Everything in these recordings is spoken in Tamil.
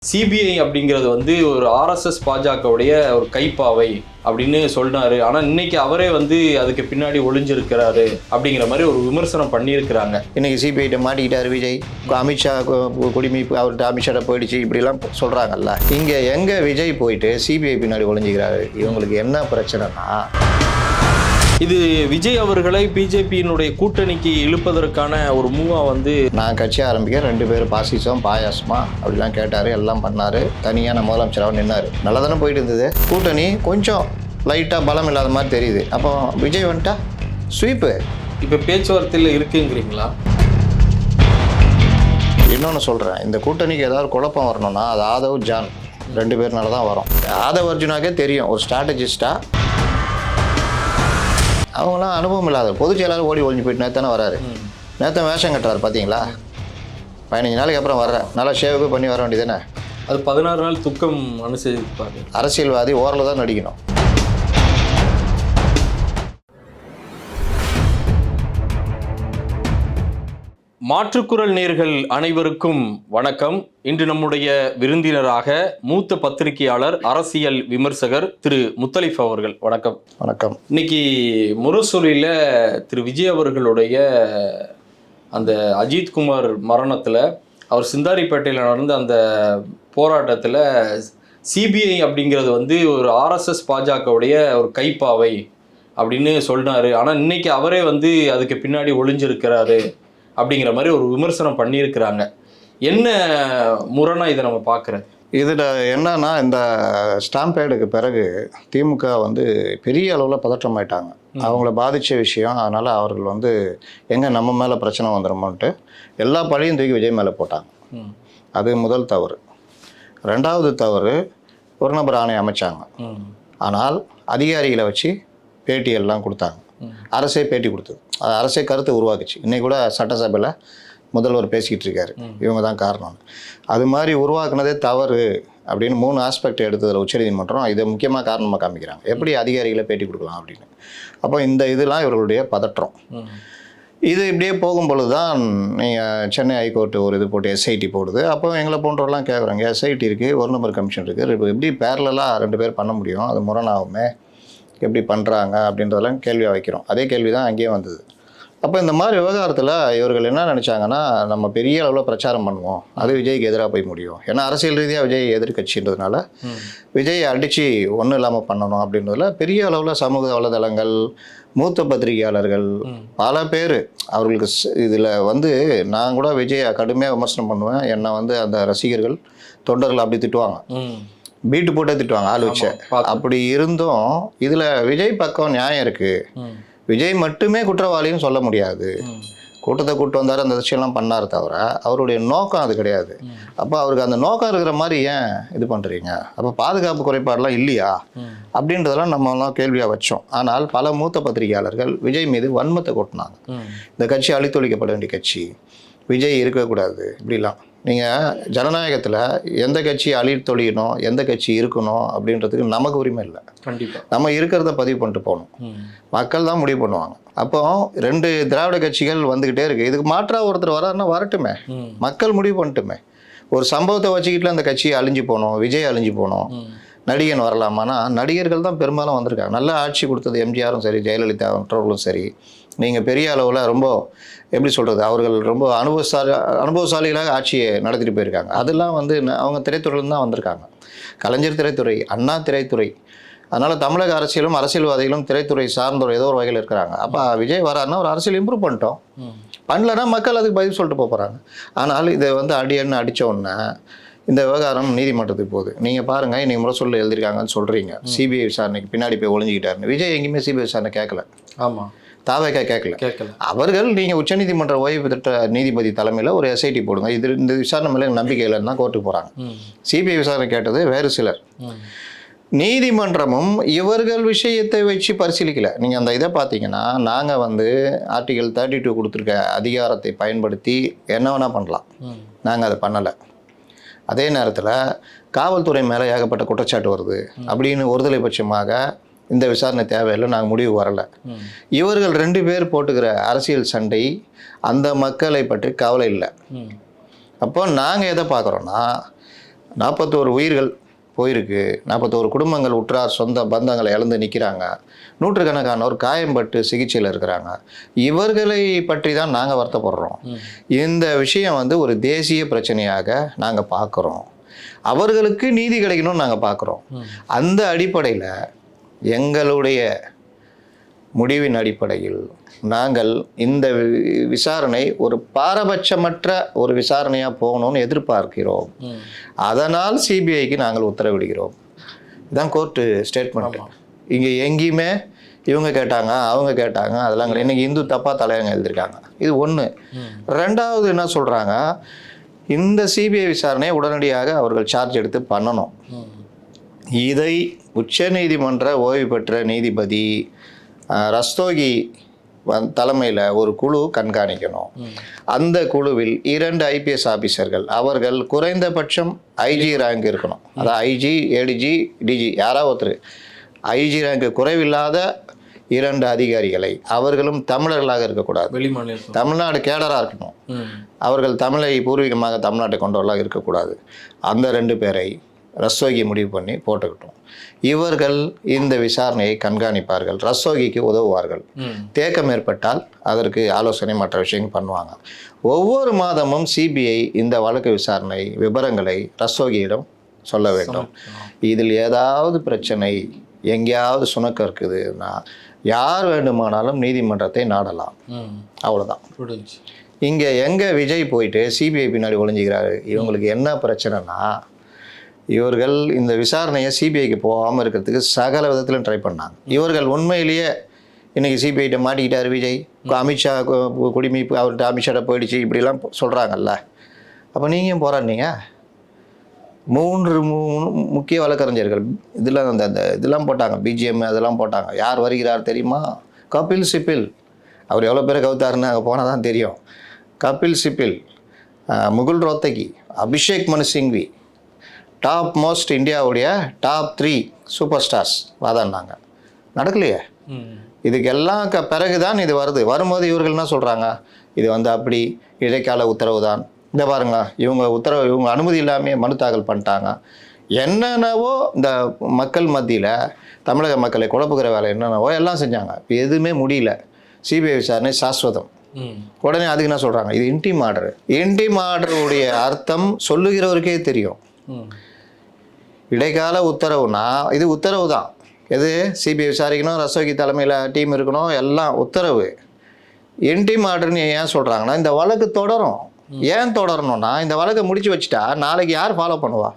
சிபிஐ அப்படிங்கிறது வந்து ஒரு ஆர்எஸ்எஸ் பாஜகவுடைய ஒரு கைப்பாவை அப்படின்னு சொன்னாரு. ஆனால் இன்னைக்கு அவரே வந்து அதுக்கு பின்னாடி ஒளிஞ்சிருக்கிறாரு அப்படிங்கிற மாதிரி ஒரு விமர்சனம் பண்ணியிருக்கிறாங்க. இன்னைக்கு சிபிஐட்ட மாட்டிக்கிட்டார் விஜய், அமித்ஷா குடிமைப்பு அவர்கிட்ட அமித்ஷா போயிடுச்சு இப்படிலாம் சொல்கிறாங்கல்ல. இங்கே எங்கே விஜய் போயிட்டு சிபிஐ பின்னாடி ஒளிஞ்சிக்கிறாரு? இவங்களுக்கு என்ன பிரச்சனைனா, இது விஜய் அவர்களை பிஜேபியினுடைய கூட்டணிக்கு இழுப்பதற்கான ஒரு மூவா வந்து நான் கட்சி ஆரம்பிக்க 2 பேர் பாசிசம் பாயாசமா அப்படிலாம் கேட்டார், எல்லாம் பண்ணார். தனியாக முதலமைச்சராக நின்னார். நல்லா தானே போயிட்டு இருந்தது. கூட்டணி கொஞ்சம் லைட்டாக பலம் இல்லாத மாதிரி தெரியுது. அப்போ விஜய் வந்துட்டா ஸ்வீப்பு. இப்போ பேச்சுவார்த்தையில் இருக்குங்கிறீங்களா? இன்னொன்று சொல்கிறேன், இந்த கூட்டணிக்கு ஏதாவது குழப்பம் வரணும்னா அது ஆதவ் ஜான் 2 பேர்னால தான் வரும். ஆதவ் அர்ஜுனாக்கே தெரியும், ஒரு ஸ்ட்ராட்டஜிஸ்டாக அவங்களாம் அனுபவம் இல்லாத பொதுச் செயலாளர் ஓடி ஒழிஞ்சு போயிட்டு நேத்தானே வராரு. நேற்று வேஷம் கட்டுறாரு பார்த்தீங்களா? 15 நாளைக்கு அப்புறம் வர்றேன், நல்லா ஷேவுக்கு பண்ணி வர வேண்டியதுதானே. அது 16 நாள் துக்கம் அனுசரிப்பாரு. அரசியல்வாதி ஓரளவு தான் நடிக்கணும். மாற்றுக்குரல் நேயர்கள் அனைவருக்கும் வணக்கம். இன்று நம்முடைய விருந்தினராக மூத்த பத்திரிகையாளர், அரசியல் விமர்சகர் திரு முத்தலிஃப் அவர்கள். வணக்கம். வணக்கம். இன்னைக்கு முரசொலியில் திரு விஜய் அவர்களுடைய அந்த அஜித்குமார் மரணத்தில், அவர் சிந்தாரிப்பேட்டையில் நடந்த அந்த போராட்டத்தில் சிபிஐ அப்படிங்கிறது வந்து ஒரு ஆர்எஸ்எஸ் பாஜகவுடைய ஒரு கைப்பாவை அப்படின்னு சொன்னார். ஆனால் இன்னைக்கு அவரே வந்து அதுக்கு பின்னாடி ஒளிஞ்சிருக்கிறாரு அப்படிங்கிற மாதிரி ஒரு விமர்சனம் பண்ணியிருக்கிறாங்க. என்ன முரணா இதை நம்ம பார்க்குறது? இதில் என்னன்னா, இந்த ஸ்டாம்பேடுக்கு பிறகு திமுக வந்து பெரிய அளவில் பதற்றமாயிட்டாங்க. அவங்கள பாதித்த விஷயம். அதனால் அவர்கள் வந்து எங்கே நம்ம மேலே பிரச்சனை வந்துடுமோன்ட்டு எல்லா பழியும் தூக்கி விஜய் மேலே போட்டாங்க. அது முதல் தவறு. 2வது தவறு, ஒரு நபர் ஆணை அமைச்சாங்க. ஆனால் அதிகாரிகளை வச்சு பேட்டியெல்லாம் கொடுத்தாங்க. அரசே பேட்டி கொடுத்தது, அது அரசே கருத்தை உருவாக்குச்சு. இன்னைக்கு கூட சட்டசபையில் முதல்வர் பேசிக்கிட்டு இருக்காரு, இவங்க தான் காரணம். அது மாதிரி உருவாக்குனதே தவறு அப்படின்னு 3 ஆஸ்பெக்ட் எடுத்ததில் உச்சநீதிமன்றம் இதை முக்கியமாக காரணமாக காமிக்கிறாங்க. எப்படி அதிகாரிகளை பேட்டி கொடுக்கலாம் அப்படின்னு. அப்போ இந்த இதெல்லாம் இவர்களுடைய பதற்றம். இது இப்படியே போகும்பொழுது தான் நீங்கள் சென்னை ஹைகோர்ட்டு ஒரு இது போட்டு எஸ்ஐடி போடுது. அப்போ எங்களை போன்றவரெல்லாம் கேட்குறாங்க, எஸ்ஐடி இருக்குது, ஒரு நம்பர் கமிஷன் இருக்குது, இப்போ எப்படி பேரலாக 2 பேர் பண்ண முடியும்? அது முரணாகுமே, எப்படி பண்ணுறாங்க அப்படின்றதெல்லாம் கேள்வியாக வைக்கிறோம். அதே கேள்வி தான் அங்கேயும் வந்தது. அப்போ இந்த மாதிரி விவகாரத்தில் இவர்கள் என்ன நினச்சாங்கன்னா, நம்ம பெரிய அளவில் பிரச்சாரம் பண்ணுவோம், அது விஜய்க்கு எதிராக போய் முடியும். ஏன்னா அரசியல் ரீதியாக விஜய் எதிர்கட்சின்றதுனால விஜய் அடித்து ஒன்றும் இல்லாமல் பண்ணணும் அப்படின்றதுல பெரிய அளவில் சமூக வலைதளங்கள், மூத்த பத்திரிகையாளர்கள் பல பேர் அவர்களுக்கு இதில் வந்து, நான் கூட விஜயை கடுமையாக விமர்சனம் பண்ணுவேன். என்னை வந்து அந்த ரசிகர்கள் தொண்டர்கள் அப்படி திட்டுவாங்க, பீட்டு போட்டே திட்டுவாங்க, ஆள் வச்ச. அப்படி இருந்தும் இதில் விஜய் பக்கம் நியாயம் இருக்குது. விஜய் மட்டுமே குற்றவாளின்னு சொல்ல முடியாது. கூட்டத்தை கூட்டு வந்தார், அந்த விஷயம்லாம் பண்ணார், தவிர அவருடைய நோக்கம் அது கிடையாது. அப்போ அவருக்கு அந்த நோக்கம் இருக்கிற மாதிரி ஏன் இது பண்ணுறீங்க? அப்போ பாதுகாப்பு குறைபாடெல்லாம் இல்லையா அப்படின்றதெல்லாம் நம்மலாம் கேள்வியாக வச்சோம். ஆனால் பல மூத்த பத்திரிகையாளர்கள் விஜய் மீது வன்மத்தை கொட்டினாங்க. இந்த கட்சி அழித்தொழிக்கப்பட வேண்டிய கட்சி, விஜய் இருக்கக்கூடாது இப்படிலாம். நீங்கள் ஜனநாயகத்தில் எந்த கட்சி அழித்தொழியணும், எந்த கட்சி இருக்கணும் அப்படின்றதுக்கு நமக்கு உரிமை இல்லை. கண்டிப்பாக நம்ம இருக்கிறத பதிவு பண்ணிட்டு போகணும். மக்கள் தான் முடிவு பண்ணுவாங்க. அப்போ 2 திராவிட கட்சிகள் வந்துக்கிட்டே இருக்குது. இதுக்கு மாற்றாக ஒருத்தர் வராருன்னா வரட்டுமே, மக்கள் முடிவு பண்ணிட்டுமே. ஒரு சம்பவத்தை வச்சுக்கிட்டு அந்த கட்சி அழிஞ்சு போகணும், விஜய் அழிஞ்சு போகணும், நடிகன் வரலாமான்னா நடிகர்கள் தான் பெரும்பாலும் வந்திருக்காங்க. நல்ல ஆட்சி கொடுத்தது எம்ஜிஆரும் சரி, ஜெயலலிதா மற்றவர்களும் சரி. நீங்கள் பெரிய அளவில் ரொம்ப எப்படி சொல்கிறது, அவர்கள் ரொம்ப அனுபவசாலிகளாக ஆட்சியை நடத்திட்டு போயிருக்காங்க. அதெல்லாம் வந்து அவங்க திரைத்துறையிலேருந்து தான் வந்திருக்காங்க. கலைஞர் திரைத்துறை, அண்ணா திரைத்துறை. அதனால் தமிழக அரசியலும் அரசியல்வாதிகளும் திரைத்துறை சார்ந்த ஏதோ ஒரு வகையில் இருக்கிறாங்க. அப்போ விஜய் வராருன்னா ஒரு அரசியல் இம்ப்ரூவ் பண்ணிட்டோம், பண்ணலன்னா மக்கள் அதுக்கு பதில் சொல்லிட்டு போகிறாங்க. ஆனால் இதை வந்து அடியன்னு அடித்த உடனே இந்த விவகாரம் நீதிமன்றத்துக்கு போகுது. நீங்கள் பாருங்கள், இன்றைக்கி முரசொலியில் எழுதியிருக்காங்கன்னு சொல்கிறீங்க சிபிஐ விசாரணைக்கு பின்னாடி போய் ஒளிஞ்சிக்கிட்டாருன்னு. விஜய் எங்கேயுமே சிபிஐ விசாரணை கேட்கல. ஆமாம், தாவேக்கா கேட்கல. அவர்கள் நீங்கள் உச்சநீதிமன்ற ஓய்வு பெற்ற நீதிபதி தலைமையில் ஒரு எஸ்ஐடி போடுங்க, இந்த விசாரணை மேலே நம்பிக்கை இல்லைன்னு தான் கோர்ட்டுக்கு போகிறாங்க. சிபிஐ விசாரணை கேட்டது வேறு சிலர். நீதிமன்றமும் இவர்கள் விஷயத்தை வச்சு பரிசீலிக்கல. நீங்கள் அந்த இதை பார்த்தீங்கன்னா, நாங்கள் வந்து ஆர்டிகல் 32 கொடுத்துருக்க அதிகாரத்தை பயன்படுத்தி என்ன வேணால் பண்ணலாம், நாங்கள் அதை பண்ணலை. அதே நேரத்தில் காவல்துறை மேலே ஏகப்பட்ட குற்றச்சாட்டு வருது அப்படின்னு ஒருதலை பட்சமாக இந்த விசாரணை தேவையில்லை, நாங்கள் முடிவு வரலை. இவர்கள் 2 பேர் போட்டுக்கிற அரசியல் சண்டை அந்த மக்களை பற்றி கவலை இல்லை. அப்போ நாங்கள் எதை பார்க்குறோன்னா, 41 உயிர்கள் போயிருக்கு, 41 குடும்பங்கள் உற்றார் சொந்த பந்தங்களை இழந்து நிற்கிறாங்க, நூற்றுக்கணக்கானோர் காயம்பட்டு சிகிச்சையில் இருக்கிறாங்க. இவர்களை பற்றி தான் நாங்கள் வருத்தப்படுறோம். இந்த விஷயம் வந்து ஒரு தேசிய பிரச்சனையாக நாங்கள் பார்க்குறோம். அவர்களுக்கு நீதி கிடைக்கணும்னு நாங்கள் பார்க்குறோம். அந்த அடிப்படையில் எங்களுடைய முடிவின் அடிப்படையில் நாங்கள் இந்த விசாரணை ஒரு பாரபட்சமற்ற ஒரு விசாரணையாக போகணும்னு எதிர்பார்க்கிறோம். அதனால் சிபிஐக்கு நாங்கள் உத்தரவிடுகிறோம். இதுதான் கோர்ட்டு ஸ்டேட்மெண்ட். இங்கே எங்கேயுமே இவங்க கேட்டாங்க அவங்க கேட்டாங்க அதெல்லாம் கிடையாது. இன்னைக்கு இந்து தப்பாக தலையங்க எழுதியிருக்காங்க. இது ஒன்று. ரெண்டாவது என்ன சொல்கிறாங்க, இந்த சிபிஐ விசாரணையை உடனடியாக அவர்கள் சார்ஜ் எடுத்து பண்ணணும். இதை உச்சநீதிமன்ற ஓய்வு பெற்ற நீதிபதி ரஸ்தோகி தலைமையில் ஒரு குழு கண்காணிக்கணும். அந்த குழுவில் 2 IPS ஆஃபீஸர்கள், அவர்கள் குறைந்தபட்சம் ஐஜி ரேங்க் இருக்கணும். அதாவது ஐஜி, ஏடிஜி, டிஜி யாராவது ஒருத்தர். ஐஜி ரேங்க் குறைவில்லாத 2 அதிகாரிகளை, அவர்களும் தமிழர்களாக இருக்கக்கூடாது, தமிழ்நாடு கேடராக இருக்கணும், அவர்கள் தமிழை பூர்வீகமாக தமிழ்நாட்டை கொண்டவர்களாக இருக்கக்கூடாது. அந்த 2 பேரை ரஸ்தோகி முடிவு பண்ணி போட்டுக்கிட்டோம். இவர்கள் இந்த விசாரணையை கண்காணிப்பார்கள், ரஸ்தோகிக்கு உதவுவார்கள். தேக்கம் ஏற்பட்டால் அதற்கு ஆலோசனை மற்ற விஷயங்கள் பண்ணுவாங்க. ஒவ்வொரு மாதமும் சிபிஐ இந்த வழக்கு விசாரணை விவரங்களை ரஸ்தோகியிடம் சொல்ல வேண்டும். இதில் ஏதாவது பிரச்சனை, எங்கேயாவது சுணக்கம் இருக்குதுன்னா யார் வேண்டுமானாலும் நீதிமன்றத்தை நாடலாம். அவ்வளோதான். இங்கே எங்கே விஜய் போயிட்டு சிபிஐ பின்னாடி ஒளிஞ்சிக்கிறாரு. இவங்களுக்கு என்ன பிரச்சனைனா, இவர்கள் இந்த விசாரணையை சிபிஐக்கு போகாமல் இருக்கிறதுக்கு சகல விதத்திலும் ட்ரை பண்ணாங்க. இவர்கள் உண்மையிலேயே இன்றைக்கி சிபிஐட்ட மாட்டிக்கிட்டார் விஜய், அமித்ஷா குடிமைப்பு அவர்கிட்ட அமித்ஷாட்ட போயிடுச்சு இப்படிலாம் சொல்கிறாங்கல்ல. அப்போ நீங்கள் போராடினீங்க. 3 முக்கிய வழக்கறிஞர்கள் இதில் அந்த இதெல்லாம் போட்டாங்க, பிஜிஎம் அதெல்லாம் போட்டாங்க. யார் வருகிறார் தெரியுமா? கபில் சிபில். அவர் எவ்வளோ பேர் கவுத்தாருன்னு அங்கே போனால் தான் தெரியும். கபில் சிபில், முகுல் ரோத்தகி, அபிஷேக் மனு சிங்வி, டாப் மோஸ்ட் இந்தியாவுடைய டாப் 3 சூப்பர் ஸ்டார்ஸ் வாதாடினாங்க. நடக்கலையே. இதுக்கெல்லாம் பிறகு தான் இது வருது. வரும்போது இவர்கள் என்ன சொல்கிறாங்க, இது வந்து அப்படி இடைக்கால உத்தரவு தான். இந்த பாருங்க, இவங்க அனுமதி இல்லாமல் மனு தாக்கல் பண்ணிட்டாங்க. என்னென்னவோ இந்த மக்கள் மத்தியில் தமிழக மக்களை குழப்புகிற வேலை என்னென்னவோ எல்லாம் செஞ்சாங்க. இப்போ எதுவுமே முடியல. சிபிஐ விசாரணை சாஸ்வதம். உடனே அதுக்கு என்ன சொல்கிறாங்க, இது இன்டிம் ஆர்டர். இன்டிம் ஆர்டருடைய அர்த்தம் சொல்லுகிறவருக்கே தெரியும். இடைக்கால உத்தரவுனா இது உத்தரவு தான். எது சிபிஐ விசாரிக்கணும், ரஸ்தோகி தலைமையில் டீம் இருக்கணும், எல்லாம் உத்தரவு. இன்டிம் ஆர்டர்னு ஏன் சொல்கிறாங்கன்னா, இந்த வழக்கு தொடரும். ஏன் தொடரணும்னா, இந்த வழக்கை முடிச்சு வச்சுட்டா நாளைக்கு யார் ஃபாலோ பண்ணுவா?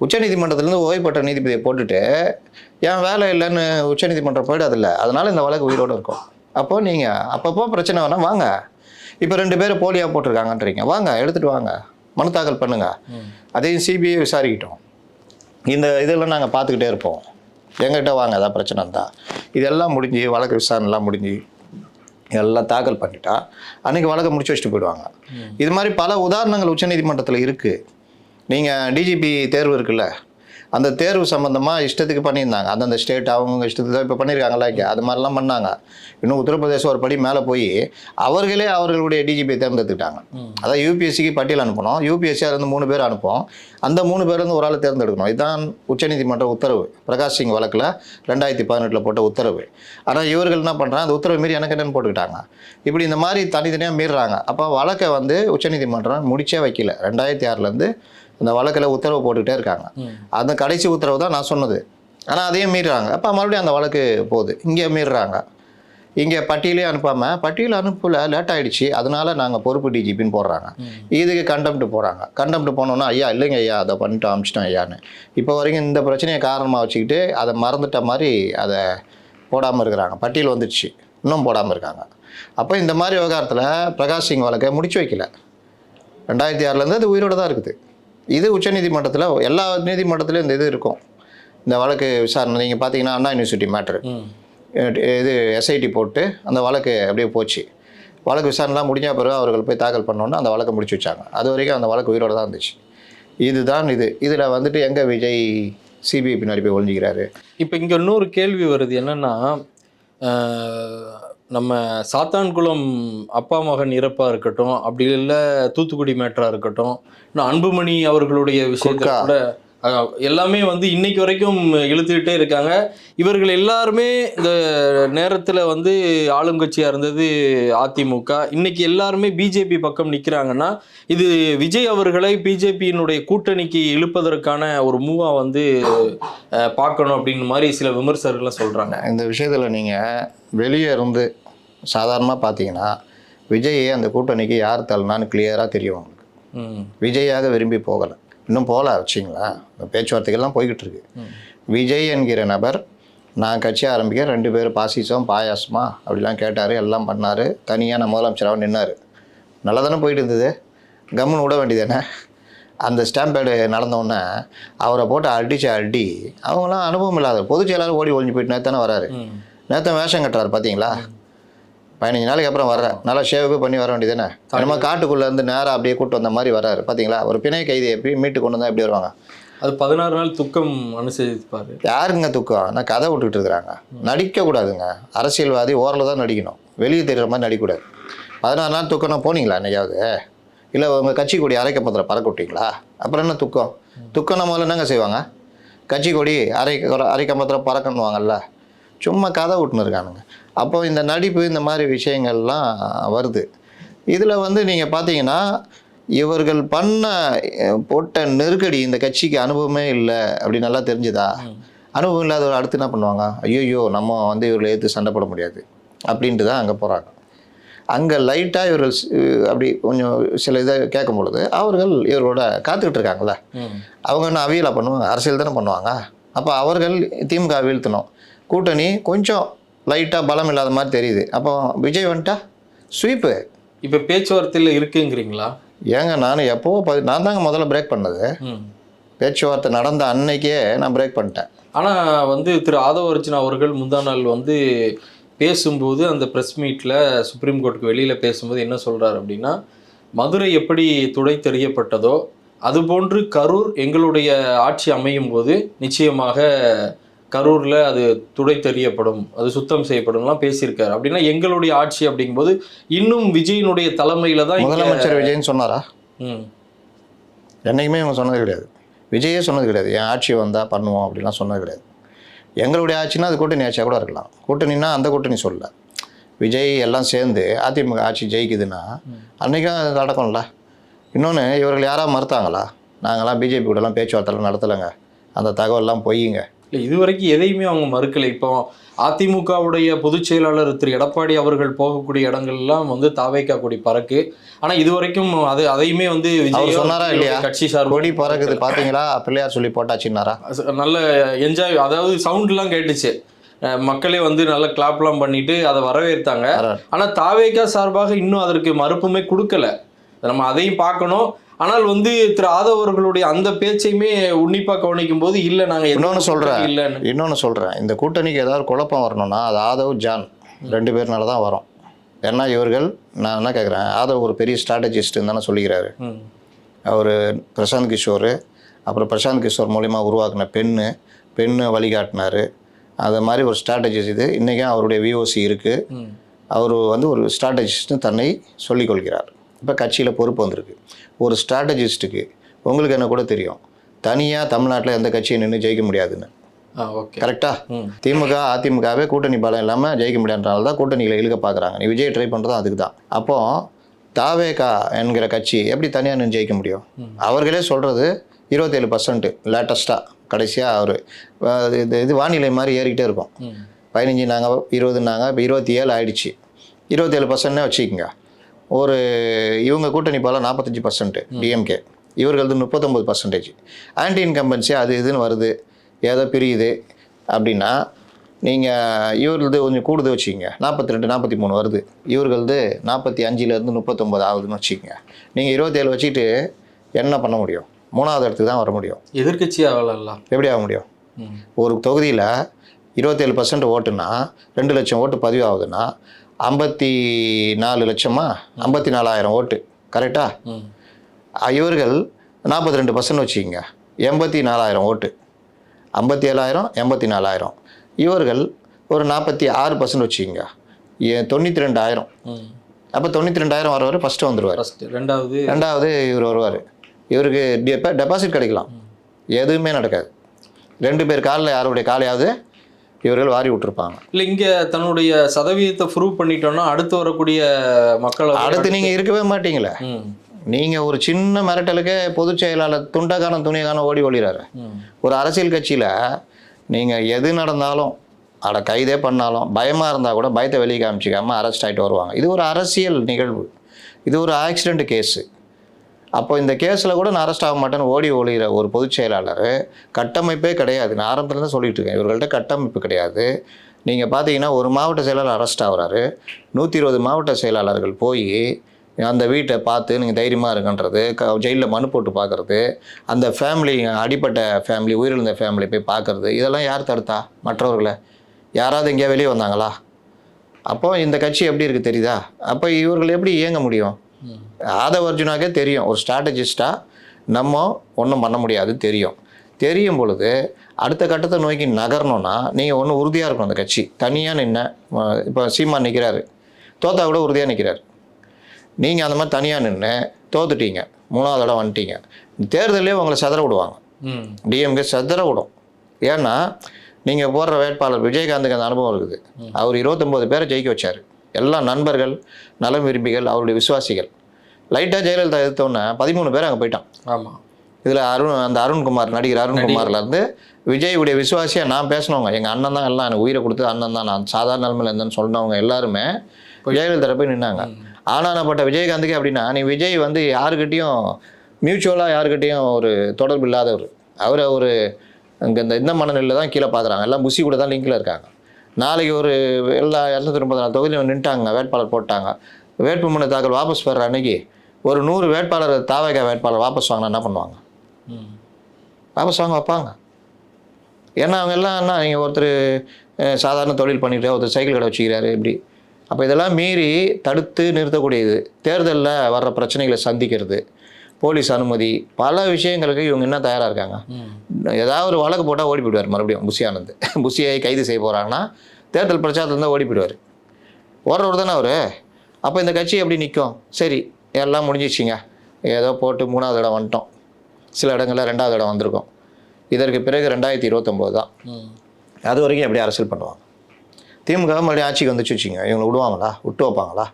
உச்சநீதிமன்றத்துலேருந்து ஓய்வு பெற்ற நீதிபதியை போட்டுட்டு ஏன் வேலை இல்லைன்னு உச்சநீதிமன்றம் போயிடாதில்ல. அதனால் இந்த வழக்கு உயிரோடு இருக்கும். அப்போது நீங்கள் அப்பப்போ பிரச்சனை வேணால் வாங்க. இப்போ 2 பேர் போலியாக போட்டிருக்காங்கன்றீங்க, வாங்க எடுத்துகிட்டு வாங்க, மனு தாக்கல் பண்ணுங்கள். அதையும் சிபிஐ விசாரிக்கிட்டோம். இந்த இதெல்லாம் நாங்கள் பார்த்துக்கிட்டே இருப்போம். எங்கிட்ட வாங்க, ஏதாவது பிரச்சனை இருந்தால். இதெல்லாம் முடிஞ்சு வழக்கு விசாரணைலாம் முடிஞ்சு எல்லாம் தாக்கல் பண்ணிட்டா அன்றைக்கி வழக்கை முடிச்சு வச்சுட்டு போயிடுவாங்க. இது மாதிரி பல உதாரணங்கள் உச்சநீதிமன்றத்தில் இருக்குது. நீங்கள் டிஜிபி தேர்வு இருக்குல்ல, அந்த தேர்வு சம்மந்தமாக இஷ்டத்துக்கு பண்ணியிருந்தாங்க. அந்தந்த ஸ்டேட் அவங்க இஷ்டத்துக்கு தான் இப்போ பண்ணியிருக்காங்களா, அது மாதிரிலாம் பண்ணாங்க. இன்னும் உத்தரப்பிரதேசம் ஒரு படி மேலே போய் அவர்களே அவர்களுடைய டிஜிபியை தேர்ந்தெடுத்துக்கிட்டாங்க. அதான் யூபிஎஸ்சிக்கு பட்டியல் அனுப்பணும், யூபிஎஸ்சி அதுலேருந்து 3 பேர் அனுப்போம், அந்த 3 பேர்லேருந்து ஒரு ஆள் தேர்ந்தெடுக்கணும். இதுதான் உச்சநீதிமன்ற உத்தரவு. பிரகாஷ் சிங் வழக்கில் 2018 போட்ட உத்தரவு. ஆனால் இவர்கள் என்ன பண்ணுறாங்க, அந்த உத்தரவு மீறி எனக்கு என்னென்னு போட்டுக்கிட்டாங்க. இப்படி இந்த மாதிரி தனித்தனியாக மீறுறாங்க. அப்போ வழக்கை வந்து உச்சநீதிமன்றம் முடிச்சே வைக்கல. 2006 இந்த வழக்கில் உத்தரவு போட்டுக்கிட்டே இருக்காங்க. அந்த கடைசி உத்தரவு தான் நான் சொன்னது. ஆனால் அதையும் மீறுறாங்க. அப்போ மறுபடியும் அந்த வழக்கு போகுது. இங்கே மீறுறாங்க. இங்கே பட்டியலே அனுப்பாமல், பட்டியல் அனுப்பல, லேட் ஆகிடுச்சு, அதனால நாங்கள் பொறுப்பு டிஜிபின்னு போடுறாங்க. இதுக்கு கண்டெம்ட் போகிறாங்க. கண்டெம்ட் போனோன்னா, ஐயா இல்லைங்க ஐயா, அதை பண்ணிட்டு அமிச்சிட்டோம் ஐயான்னு. இப்போ வரைக்கும் இந்த பிரச்சனையை காரணமாக வச்சுக்கிட்டு அதை மறந்துட்ட மாதிரி அதை போடாமல் இருக்கிறாங்க. பட்டியல் வந்துடுச்சு, இன்னும் போடாமல் இருக்காங்க. அப்போ இந்த மாதிரி விவகாரத்தில் பிரகாஷ் சிங் வழக்கை முடிச்சு வைக்கல. 2006 அது உயிரோடு தான் இருக்குது. இது உச்சநீதிமன்றத்தில் எல்லா நீதிமன்றத்துலையும் இந்த இது இருக்கும். இந்த வழக்கு விசாரணை நீங்கள் பார்த்தீங்கன்னா அண்ணா யூனிவர்சிட்டி மேட்ரு இது எஸ்ஐடி போட்டு அந்த வழக்கு அப்படியே போச்சு. வழக்கு விசாரணைலாம் முடிஞ்ச பிறகு அவர்கள் போய் தாக்கல் பண்ணோன்னா அந்த வழக்கை முடிச்சு வச்சாங்க. அது வரைக்கும் அந்த வழக்கு உயிரோடு தான் இருந்துச்சு. இதுதான் இது. இதில் வந்துட்டு எங்கே விஜய் சிபிஐ பின்னாடி போய் ஒழிஞ்சிக்கிறாரு. இப்போ இங்கே இன்னொரு கேள்வி வருது என்னென்னா, நம்ம சாத்தான்குளம் அப்பா மகன் இறப்பா இருக்கட்டும், அப்படி இல்லை தூத்துக்குடி மேட்டரா இருக்கட்டும், இன்னும் அன்புமணி அவர்களுடைய விஷயத்துல குட்கா. கூட எல்லாமே வந்து இன்னைக்கு வரைக்கும் இழுத்துக்கிட்டே இருக்காங்க. இவர்கள் எல்லாருமே இந்த நேரத்தில் வந்து ஆளும் கட்சியாக இருந்தது அதிமுக. இன்னைக்கு எல்லாருமே பிஜேபி பக்கம் நிற்கிறாங்கன்னா, இது விஜய் அவர்களை பிஜேபியினுடைய கூட்டணிக்கு இழுப்பதற்கான ஒரு மூவா வந்து பார்க்கணும் அப்படின்னு மாதிரி சில விமர்சகர்கள்லாம் சொல்றாங்க. இந்த விஷயத்தில் நீங்கள் வெளியே இருந்து சாதாரணமாக பார்த்தீங்கன்னா விஜயை அந்த கூட்டணிக்கு யார் தள்ளனான்னு கிளியராக தெரியும் உங்களுக்கு. விஜயாக விரும்பி போகலை, இன்னும் போகல வச்சிங்களேன். பேச்சுவார்த்தைகள்லாம் போய்கிட்டு இருக்கு. விஜய் என்கிற நபர் நான் கட்சி ஆரம்பிக்க 2 பேர் பாசிசம் பாயாசமா அப்படிலாம் கேட்டார், எல்லாம் பண்ணார். தனியாக நான் முதலமைச்சராக நின்னார். நல்லா தானே போயிட்டு இருந்தது. கம்முன்னு விட வேண்டியதானே. அந்த ஸ்டாம்பேடு நடந்தோடனே அவரை போட்டு அடி அவங்களாம் அனுபவம் இல்லாத பொதுச் செயலாளர் ஓடி ஒழிஞ்சு போயிட்டு நேத்தானே வராரு. நேற்று வேஷம் கட்டுறாரு பார்த்தீங்களா. 15 நாளைக்கு அப்புறம் வர்றேன், நல்லா ஷேவு பண்ணி வர வேண்டியதானே. நம்ம காட்டுக்குள்ளே இருந்து நேராக அப்படியே கூட்டு வந்த மாதிரி வராரு பார்த்தீங்களா. ஒரு பிணை கைதி எப்படி மீட்டு கொண்டு வந்தால் எப்படி வருவாங்க. அது 16 நாள் துக்கம் அனுசரிப்பாரு. யாருங்க துக்கம்? நான் கதை விட்டுக்கிட்டு இருக்கிறாங்க. நடிக்கக்கூடாதுங்க. அரசியல்வாதி ஓரளவு தான் நடிக்கணும், வெளியே தெரிகிற மாதிரி நடிக்கக்கூடாது. 16 நாள் துக்கம்னா போனீங்களா என்னையாவது? இல்லை உங்கள் கட்சி கொடி அரைக்க பத்திரம் பறக்க விட்டீங்களா? அப்புறம் என்ன துக்கம்? துக்கம் முதல்ல என்னங்க செய்வாங்க? கட்சி கொடி அரைக்க பத்திரம் பறக்கணுவாங்கல்ல. சும்மா கதை விட்டுன்னு இருக்கானுங்க. அப்போ இந்த நடிப்பு இந்த மாதிரி விஷயங்கள்லாம் வருது. இதில் வந்து நீங்கள் பார்த்தீங்கன்னா இவர்கள் போட்ட நெருக்கடி இந்த கட்சிக்கு அனுபவமே இல்லை அப்படி நல்லா தெரிஞ்சுதா. அனுபவம் இல்லாதவர் அடுத்து என்ன பண்ணுவாங்க? ஐயோ நம்ம வந்து இவர்களை ஏற்று சண்டை போட முடியாது அப்படின்ட்டு தான் அங்கே போகிறாங்க. அங்கே லைட்டாக இவர்கள் அப்படி கொஞ்சம் சில இதை கேட்கும் பொழுது அவர்கள் இவர்களோட காத்துக்கிட்டு இருக்காங்களே, அவங்க என்ன அவியலாக பண்ணுவாங்க? அரசியல் தானே பண்ணுவாங்க. அப்போ அவர்கள் திமுக வீழ்த்தணும், கூட்டணி கொஞ்சம் லைட்டாக பலம் இல்லாத மாதிரி தெரியுது. அப்போ விஜய் வந்துட்டா ஸ்வீப்பு. இப்போ பேச்சுவார்த்தையில் இருக்குங்கிறீங்களா? ஏங்க நான் தாங்க முதல்ல பிரேக் பண்ணது. பேச்சுவார்த்தை நடந்த அன்னைக்கே நான் பிரேக் பண்ணிட்டேன். ஆனால் வந்து திரு ஆதவ அர்ஜுனா அவர்கள் முந்தா நாள் வந்து பேசும்போது அந்த ப்ரெஸ் மீட்டில் சுப்ரீம் கோர்ட்டுக்கு வெளியில் பேசும்போது என்ன சொல்கிறார் அப்படின்னா, மதுரை எப்படி துடை தெரியப்பட்டதோ அதுபோன்று கரூர் எங்களுடைய ஆட்சி அமையும் போது நிச்சயமாக கரூரில் அது துடை தெரியப்படும், அது சுத்தம் செய்யப்படும்லாம் பேசியிருக்காரு. அப்படின்னா எங்களுடைய ஆட்சி அப்படிங்கும்போது இன்னும் விஜயினுடைய தலைமையில் தான் முதலமைச்சர் விஜய்னு சொன்னாரா? என்னைக்குமே இவங்க சொன்னது கிடையாது. விஜயே சொன்னது கிடையாது என் ஆட்சி வந்தால் பண்ணுவோம் அப்படிலாம் சொன்னது கிடையாது. எங்களுடைய ஆட்சினா அது கூட்டணி ஆட்சியாக கூட இருக்கலாம். கூட்டணின்னா அந்த கூட்டணி சொல்லலை. விஜய் எல்லாம் சேர்ந்து அதிமுக ஆட்சி ஜெயிக்குதுன்னா அன்றைக்கும் அது நடக்கும்ல. இன்னொன்று இவர்கள் யாராவது மறுத்தாங்களா? நாங்களாம் பிஜேபி கூடலாம் பேச்சுவார்த்தைலாம் நடத்தலைங்க, அந்த தகவல்லாம் பொய்யுங்க. இல்லை, இதுவரைக்கும் எதையுமே அவங்க மறுக்கலை. இப்போ அதிமுகவுடைய பொதுச் செயலாளர் திரு எடப்பாடி அவர்கள் போகக்கூடிய இடங்கள்லாம் வந்து தாவேக்கா கொடி பறக்கு. ஆனால் இதுவரைக்கும் அதையுமே வந்து விஜய் சொன்னாரா இல்லையா? கட்சி சார் கொடி பறக்குது பார்த்தீங்களா, பிள்ளையார் சொல்லி போட்டாச்சுன்னாரா? நல்ல என்ஜாய், அதாவது சவுண்ட்லாம் கேட்டுச்சு, மக்களே வந்து நல்ல கிளாப்லாம் பண்ணிட்டு அதை வரவேற்றாங்க. ஆனால் தாவேக்கா சார்பாக இன்னும் அதற்கு மறுப்புமே கொடுக்கல. நம்ம அதையும் பார்க்கணும். ஆனால் வந்து திரு ஆதவ் அவர்களுடைய அந்த பேச்சையுமே உன்னிப்பாக கவனிக்கும் போது இல்லை நாங்கள் இன்னொன்று சொல்கிறேன், இந்த கூட்டணிக்கு ஏதாவது குழப்பம் வரணும்னா அது ஆதவ் ஜான் 2 பேர்னால தான் வரும். ஏன்னா இவர்கள், நான் என்ன கேட்குறேன், ஆதவ் ஒரு பெரிய ஸ்ட்ராட்டஜிஸ்ட்டுன்னு தானே சொல்லிக்கிறாரு. அவர் பிரசாந்த் கிஷோர், அப்புறம் பிரசாந்த் கிஷோர் மூலிமா உருவாக்கின பெண்ணு வழிகாட்டினார். அது மாதிரி ஒரு ஸ்ட்ராட்டஜிஸ் இது. இன்றைக்கும் அவருடைய விஓசி இருக்குது. அவர் வந்து ஒரு ஸ்ட்ராட்டஜிஸ்ட்னு தன்னை சொல்லிக்கொள்கிறார். இப்போ கட்சியில் பொறுப்பு வந்திருக்கு. ஒரு ஸ்ட்ராட்டஜிஸ்ட்டுக்கு உங்களுக்கு என்ன கூட தெரியும், தனியாக தமிழ்நாட்டில் எந்த கட்சியை நின்று ஜெயிக்க முடியாதுன்னு. கரெக்டா? திமுக அதிமுகவே கூட்டணி பலம் இல்லாமல் ஜெயிக்க முடியாதுனால தான் கூட்டணிகளை இழுக்க பார்க்குறாங்க. நீ விஜய் ட்ரை பண்ணுறதும் அதுக்கு தான். அப்போது தாவேகா என்கிற கட்சி எப்படி தனியாக நின்று ஜெயிக்க முடியும்? அவர்களே சொல்கிறது 27% லேட்டஸ்ட்டாக கடைசியாக அவர் இது வானிலை மாதிரி ஏறிக்கிட்டே இருக்கும். 15 நாங்கள் 20 நாங்கள் இப்போ 27 ஆயிடுச்சு. 27% வச்சுக்கோங்க. ஒரு இவங்க கூட்டணி பலம் 45% டிஎம்கே, இவர்களது 39%. ஆன்டி இன்கம்பன்சி அது இதுன்னு வருது, ஏதோ பிரியுது அப்படின்னா நீங்கள் இவர்களது கொஞ்சம் கூடுதல் வச்சுக்கோங்க, 42 43 வருது. இவர்களது 45லேருந்து 39 ஆகுதுன்னு வச்சுக்கோங்க. நீங்கள் 27 வச்சுக்கிட்டு என்ன பண்ண முடியும்? 3வது இடத்துக்கு தான் வர முடியும். எதிர்கட்சி ஆகலாம். எப்படி ஆக முடியும்? ஒரு தொகுதியில் 27% ஓட்டுனா 2 லட்சம் ஓட்டு பதிவு ஆகுதுன்னா 54 லட்சமா 54,000 ஓட்டு. கரெக்டா? இவர்கள் 42% வச்சுக்கோங்க, 84,000 ஓட்டு. 57,000 84,000. இவர்கள் ஒரு 46% வச்சுக்கோங்க, 92,000. அப்போ 92,000 வரவர் ஃபஸ்ட்டு வந்துடுவார். ரெண்டாவது இவர் வருவார். இவருக்கு டெபாசிட் கிடைக்கலாம், எதுவுமே நடக்காது. 2 பேர் காலில் யாருடைய காலையாவது இவர்கள் வாரி விட்டுருப்பாங்க. இல்லை, இங்கே தன்னுடைய சதவீதத்தை ப்ரூவ் பண்ணிட்டோம்னா அடுத்து வரக்கூடிய மக்கள் அடுத்து நீங்கள் இருக்கவே மாட்டீங்களே. நீங்கள் ஒரு சின்ன மிரட்டலுக்கே பொதுச் செயலாளர் துண்டக்காரன் துணியக்காரன் ஓடி ஒளிறாரு. ஒரு அரசியல் கட்சியில் நீங்கள் எது நடந்தாலும் கைதே பண்ணாலும் பயமாக இருந்தால் கூட பயத்தை வெளியே காமிச்சிக்காமல் அரெஸ்ட் ஆகிட்டு வருவாங்க. இது ஒரு அரசியல் நிகழ்வு, இது ஒரு ஆக்சிடெண்ட் கேஸு. அப்போ இந்த கேஸில் கூட நான் அரெஸ்ட் ஆக மாட்டேன்னு ஓடி ஒளிகிற ஒரு பொதுச் செயலாளர் கட்டமைப்பே கிடையாது. நான் ஆரம்பத்தில் தான் சொல்லிட்டு இருக்கேன், இவர்கள்ட்ட கட்டமைப்பு கிடையாது. நீங்கள் பார்த்தீங்கன்னா ஒரு மாவட்ட செயலாளர் அரெஸ்ட் ஆகுறாரு, 120 மாவட்ட செயலாளர்கள் போய் அந்த வீட்டை பார்த்து நீங்கள் தைரியமாக இருக்குன்றது, ஜெயிலில் மனு போட்டு பார்க்குறது, அந்த ஃபேமிலி அடிப்பட்ட ஃபேமிலி உயிரிழந்த ஃபேமிலி போய் பார்க்குறது, இதெல்லாம் யார் தடுத்தா? மற்றவர்களை யாராவது எங்கேயா வெளியே வந்தாங்களா? அப்போ இந்த கட்சி எப்படி இருக்குது தெரியுதா? அப்போ இவர்கள் எப்படி இயங்க முடியும்? ஆதவ அர்ஜுனாக்கே தெரியும், ஒரு ஸ்ட்ராட்டஜிஸ்டாக நம்ம ஒன்றும் பண்ண முடியாது தெரியும் பொழுது அடுத்த கட்டத்தை நோக்கி நகரணும்னா நீங்கள் ஒன்று உறுதியாக இருக்கணும். அந்த கட்சி தனியாக நின்ன, இப்போ சீமான் நிற்கிறாரு, தோத்தா கூட உறுதியாக நிற்கிறார். நீங்கள் அந்த மாதிரி தனியாக நின்று தோத்துட்டீங்க, 3வது இடம் வந்துட்டீங்க, தேர்தலே உங்களை சதற விடுவாங்க. டிஎம்கே சதற விடும். ஏன்னா நீங்கள் போடுற வேட்பாளர் விஜயகாந்துக்கு அந்த அனுபவம் இருக்குது. அவர் 29 பேரை ஜெயிக்க வச்சார், எல்லாம் நண்பர்கள், நலம் விரும்பிகள், அவருடைய விசுவாசிகள். லைட்டாக ஜெயலலிதா எதிர்த்தோன்னே 13 பேர் அங்கே போயிட்டான். ஆமாம். இதில் அருண்குமார், நடிகர் அருண்குமார்லேருந்து விஜயுடைய விசுவாசியாக நான் பேசினவங்க, எங்கள் அண்ணன் தான், எல்லாம் எனக்கு உயிரை கொடுத்து அண்ணன் தான், நான் சாதாரண நிலைமையில் இருந்தேன்னு சொன்னவங்க எல்லாருமே ஜெயலலிதா போய் நின்னாங்க. ஆனானப்பட்ட விஜயகாந்துக்கு அப்படின்னா, நீ விஜய் வந்து யாருக்கிட்டையும் மியூச்சுவலாக யாருக்கிட்டையும் ஒரு தொடர்பு இல்லாதவர். அவர் ஒரு இங்கே இந்த மனநிலையில் தான் கீழே பார்க்குறாங்க, எல்லாம் புசி கூட தான் லிங்கில் இருக்காங்க. நாளைக்கு ஒரு எல்லா 234 தொகுதியும் நின்ட்டாங்க, வேட்பாளர் போட்டாங்க, வேட்புமனு தாக்கல் வாபஸ் பெற அன்னைக்கு ஒரு 100 வேட்பாளர் தாவேகா வேட்பாளர் வாபஸ் வாங்கினா என்ன பண்ணுவாங்க? வாபஸ் வாங்க வைப்பாங்க. ஏன்னா அவங்க எல்லாம் என்ன, நீங்கள் ஒருத்தர் சாதாரண தொழில் பண்ணிட்டு ஒருத்தர் சைக்கிள் கடை வச்சுக்கிறாரு இப்படி. அப்போ இதெல்லாம் மீறி தடுத்து நிறுத்தக்கூடியது, தேர்தலில் வர்ற பிரச்சனைகளை சந்திக்கிறது, போலீஸ் அனுமதி, பல விஷயங்களுக்கு இவங்க என்ன தயாராக இருக்காங்க. ஏதாவது ஒரு வழக்கு போட்டால் ஓடி போயிடுவார் மறுபடியும். புஷியை கைது செய்ய போகிறாங்கன்னா தேர்தல் பிரச்சாரத்தில் இருந்தால் ஓடி போயிடுவார். ஓடுறவர் தானே அவர். அப்போ இந்த கட்சி எப்படி நிற்கும்? சரி, எல்லாம் முடிஞ்சிச்சிங்க, ஏதோ போட்டு 3வது இடம் வந்துட்டோம், சில இடங்களில் 2வது இடம் வந்திருக்கோம். இதற்கு பிறகு 2029 தான். அது வரைக்கும் எப்படி அரசியல் பண்ணுவாங்க? திமுக மறுபடியும் ஆட்சிக்கு வந்துச்சு வச்சுங்க, இவங்களை விடுவாங்களா? விட்டு வைப்பாங்களா?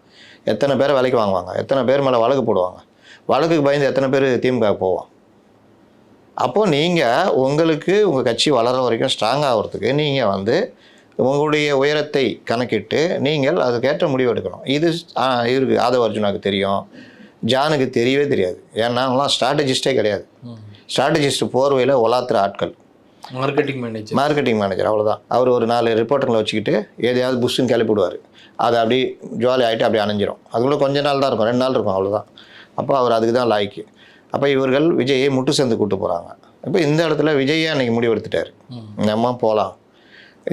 எத்தனை பேரை வேலைக்கு வாங்குவாங்க? எத்தனை பேர் மேலே வழக்கு போடுவாங்க? வழக்குக்கு பயந்து எத்தனை பேர் திமுக போவான்? அப்போது நீங்கள் உங்களுக்கு உங்கள் கட்சி வளர வரைக்கும் ஸ்ட்ராங் ஆகிறதுக்கு நீங்கள் வந்து உங்களுடைய உயரத்தை கணக்கிட்டு நீங்கள் அதுக்கேற்ற முடிவு எடுக்கணும். இது இருக்கு ஆதவ அர்ஜுனாவுக்கு தெரியும், ஜானுக்கு தெரியவே தெரியாது. ஏன்னா அவங்களாம் ஸ்ட்ராட்டஜிஸ்டே கிடையாது. ஸ்ட்ராட்டஜிஸ்ட் போர்வையில் ஒலாத்துற ஆட்கள், மார்க்கெட்டிங் மேனேஜர், அவ்வளோதான். அவர் ஒரு 4 ரிப்போர்ட்டர்களை வச்சுக்கிட்டு எதையாவது புஷ்ஷுன்னு கிளப்பிவிடுவார். அதை அப்படி ஜாலி ஆகிட்டு அப்படி அணைஞ்சிரும். அதுக்குள்ளே கொஞ்ச நாள் தான் இருக்கும், 2 நாள் இருக்கும், அவ்வளோதான். அப்போ அவர் அதுக்கு தான் லாய்க்கு. அப்போ இவர்கள் விஜயை முட்டு சேர்ந்து கூப்பிட்டு போகிறாங்க. இப்போ இந்த இடத்துல விஜயை அன்றைக்கி முடிவெடுத்துட்டார், நம்ம போகலாம்.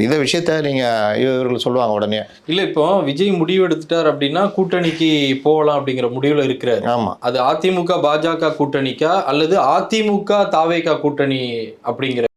இந்த விஷயத்த நீங்கள் இவர்கள் சொல்லுவாங்க உடனே. இல்லை, இப்போ விஜய் முடிவு எடுத்துட்டார் அப்படின்னா கூட்டணிக்கு போகலாம் அப்படிங்கிற முடிவில் இருக்கிறார். ஆமாம். அது அதிமுக பாஜக கூட்டணிக்கா அல்லது அதிமுக தாவேகா கூட்டணி அப்படிங்கிற